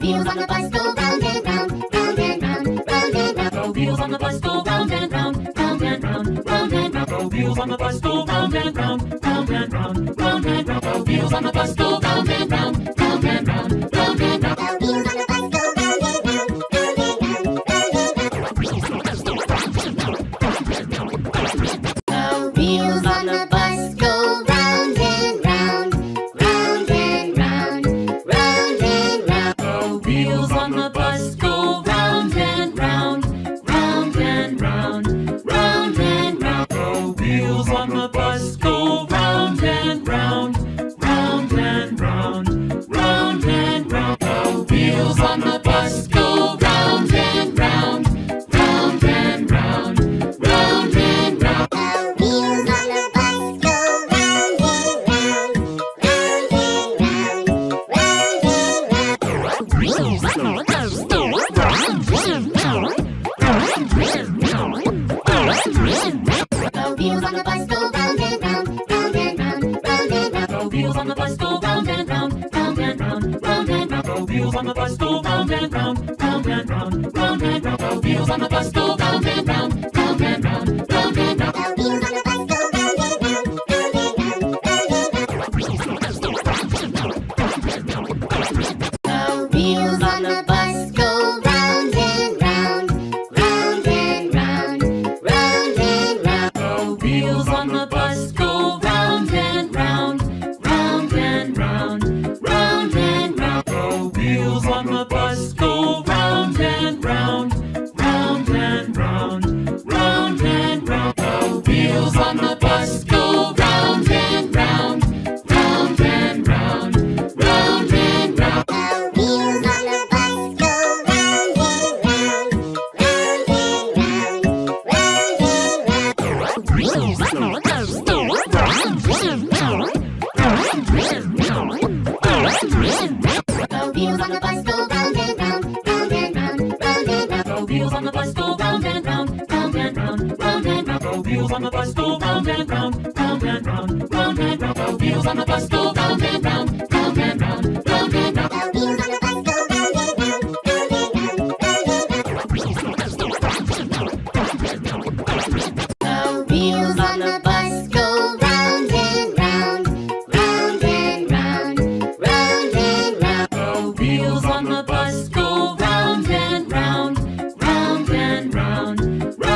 wheels on the bus go round and round, round and round, round and round. The wheels on the bus go round and round, round and round, round and round. The wheels on the bus go round and round, round and round, round and round. The wheels on the bus go round and round, round and round, round and round. The wheels on the bus go round and round, round and round, round and round. The wheels on the bus go round and round, round and round, round and round. The wheels on the bus go round and round, round and round, round and round. The wheels on the bus go round and round, round and round, round and round. The wheels on the bus go round and round, round and round, round and round. The wheels on the bus go round and round, round and round, round and round. The wheels on the bus go round and round, round and round, round and round. The wheels on the bus go round and round, round and round, round and round. The wheels on the bus go round and round, round and round, round and round. The wheels on the bus go round and round, round and round, round and round. The wheels on the bus go round and round, round and round, round and round. The wheels on the bus go round and round, round and round, round and round. The wheels on the bus go round and round, round and round, round and round. The wheels on the bus go round and round, round and round, round and round. The wheels on the bus go round and round, round and round, round and round. The wheels on the bus go round and round, round and round, round and round. The wheels on the bus go round and round, round and round, round and round. The wheels on the bus go round and round, round and round, round and round. The wheels on the bus go round and round, round and round, round and round. The wheels on the bus go round and round, round and round, round and round. The wheels on the bus go round and round, round and round, round and round. The wheels on the bus go round and round, round and round, round and round. The wheels on the bus go round and round, round and round, round and round. The wheels on the bus go round and round, round and round, round and round. The wheels on the bus go round and round, round and round, round and round. The wheels on the bus go round and round, round and round, round and round. The wheels on the bus go round and round, round and round,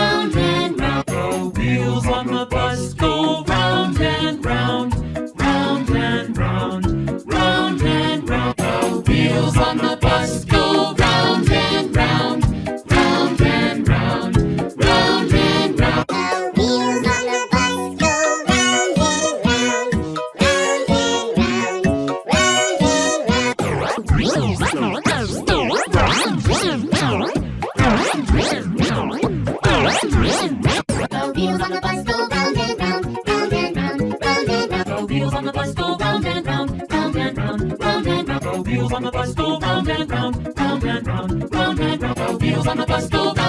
round and round. The wheels on the bus go round and round, round and round, round and round. The wheels on the bus go round and round, round and round, round and round. The wheels on the bus go round and round, round and round, round and round. The wheels on the bus go round and round, round and round, round and round. The wheels on the bus go round and round, round and round, round and round. The wheels on the bus go round and round, round and round, round and round. The wheels on the bus go round and round, round and round, round and round. The wheels on the bus go round and round, round and round, round and round. The wheels on the bus go round